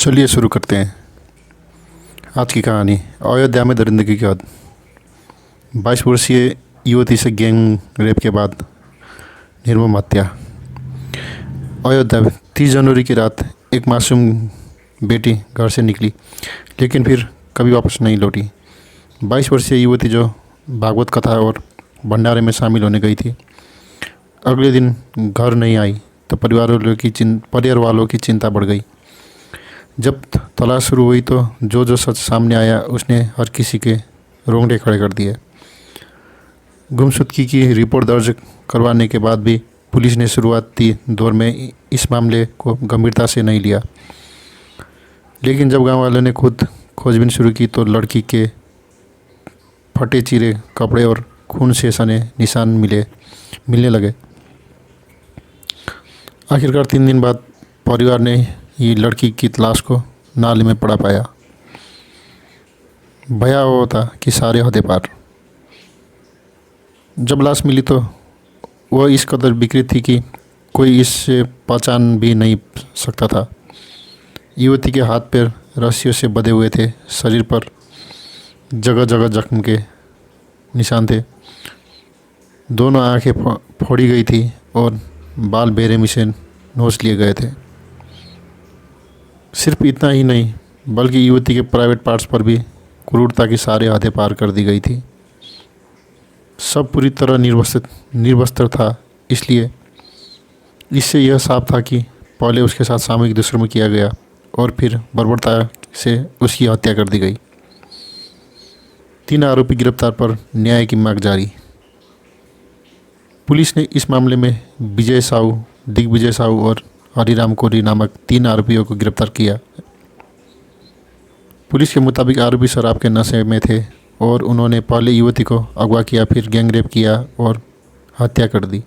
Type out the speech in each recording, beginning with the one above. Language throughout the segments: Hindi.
चलिए शुरू करते हैं आज की कहानी। अयोध्या में दरिंदगी के बाद 22 वर्षीय युवती से गैंग रेप के बाद निर्मम हत्या। अयोध्या में 30 जनवरी की रात एक मासूम बेटी घर से निकली लेकिन फिर कभी वापस नहीं लौटी। 22 वर्षीय युवती जो भागवत कथा और भंडारे में शामिल होने गई थी, अगले दिन घर नहीं आई तो परिवार वालों की चिंता बढ़ गई। जब तलाश शुरू हुई तो जो सच सामने आया उसने हर किसी के रोंगटे खड़े कर दिए। गुमशुदगी की रिपोर्ट दर्ज करवाने के बाद भी पुलिस ने शुरुआती दौर में इस मामले को गंभीरता से नहीं लिया, लेकिन जब गांव वालों ने खुद खोजबीन शुरू की तो लड़की के फटे चीरे कपड़े और खून से सने निशान मिलने लगे। आखिरकार 3 दिन बाद परिवार ने ये लड़की की लाश को नाले में पड़ा पाया। भयावह था कि सारे हदें पार। जब लाश मिली तो वह इस कदर विकृत थी कि कोई इससे पहचान भी नहीं सकता था। युवती के हाथ पैर रस्सियों से बंधे हुए थे, शरीर पर जगह जगह जख्म के निशान थे, दोनों आंखें फोड़ी गई थी और बाल बेरहमी से नोच लिए गए थे। सिर्फ इतना ही नहीं बल्कि युवती के प्राइवेट पार्ट्स पर भी क्रूरता की सारे हदें पार कर दी गई थी। सब पूरी तरह निर्वस्त्र था, इसलिए इससे यह साफ था कि पहले उसके साथ सामूहिक दुष्कर्म किया गया और फिर बर्बरता से उसकी हत्या कर दी गई। 3 आरोपी गिरफ्तार पर न्याय की मांग जारी। पुलिस ने इस मामले में विजय साहू, दिग्विजय साहू और हरिराम कोरी नामक 3 आरोपियों को गिरफ्तार किया। पुलिस के मुताबिक आरोपी शराब के नशे में थे और उन्होंने पहले युवती को अगवा किया, फिर गैंगरेप किया और हत्या कर दी।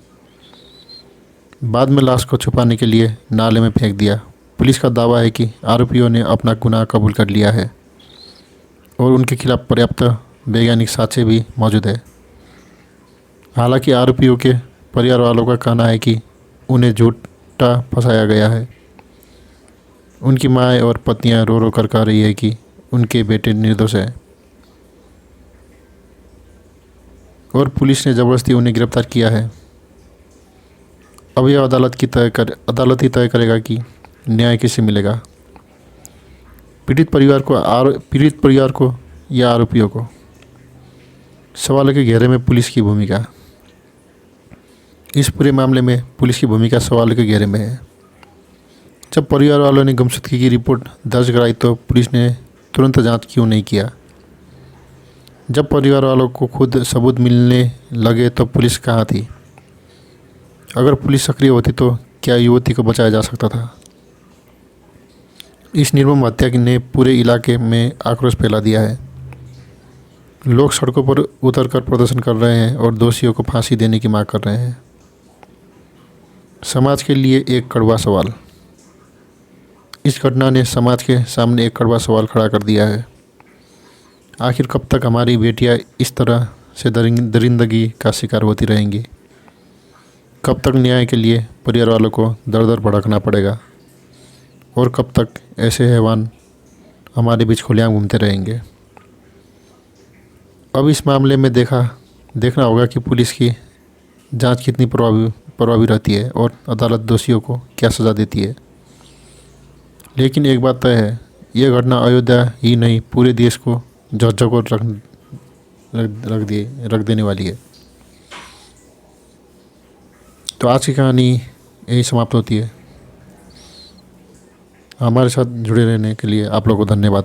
बाद में लाश को छुपाने के लिए नाले में फेंक दिया। पुलिस का दावा है कि आरोपियों ने अपना गुनाह कबूल कर लिया है और उनके खिलाफ पर्याप्त वैज्ञानिक साक्ष्य भी मौजूद है। हालांकि आरोपियों के परिवार वालों का कहना है कि उन्हें झूठा फंसाया गया है। उनकी माँ और पत्नियां रो रो कर कह रही है कि उनके बेटे निर्दोष हैं और पुलिस ने ज़बरदस्ती उन्हें गिरफ्तार किया है। अब यह अदालत ही तय करेगा कि न्याय किसे मिलेगा, पीड़ित परिवार को या आरोपियों को। सवाल के घेरे में पुलिस की भूमिका। इस पूरे मामले में पुलिस की भूमिका सवाल के घेरे में है। जब परिवार वालों ने गुमशुदगी की रिपोर्ट दर्ज कराई तो पुलिस ने तुरंत जांच क्यों नहीं किया? जब परिवार वालों को खुद सबूत मिलने लगे तो पुलिस कहाँ थी? अगर पुलिस सक्रिय होती तो क्या युवती को बचाया जा सकता था? इस निर्मम हत्या ने पूरे इलाके में आक्रोश फैला दिया है। लोग सड़कों पर उतरकर प्रदर्शन कर रहे हैं और दोषियों को फांसी देने की मांग कर रहे हैं। समाज के लिए एक कड़वा सवाल। इस घटना ने समाज के सामने एक कड़वा सवाल खड़ा कर दिया है। आखिर कब तक हमारी बेटियां इस तरह से दरिंदगी का शिकार होती रहेंगी? कब तक न्याय के लिए परिवार वालों को दर दर भड़कना पड़ेगा? और कब तक ऐसे हैवान हमारे बीच खुलेआम घूमते रहेंगे? अब इस मामले में देखना होगा कि पुलिस की जांच कितनी प्रभावी रहती है और अदालत दोषियों को क्या सज़ा देती है। लेकिन एक बात तय है, यह घटना अयोध्या ही नहीं पूरे देश को झकझोर रख देने वाली है। तो आज की कहानी यही समाप्त होती है। हमारे साथ जुड़े रहने के लिए आप लोगों को धन्यवाद।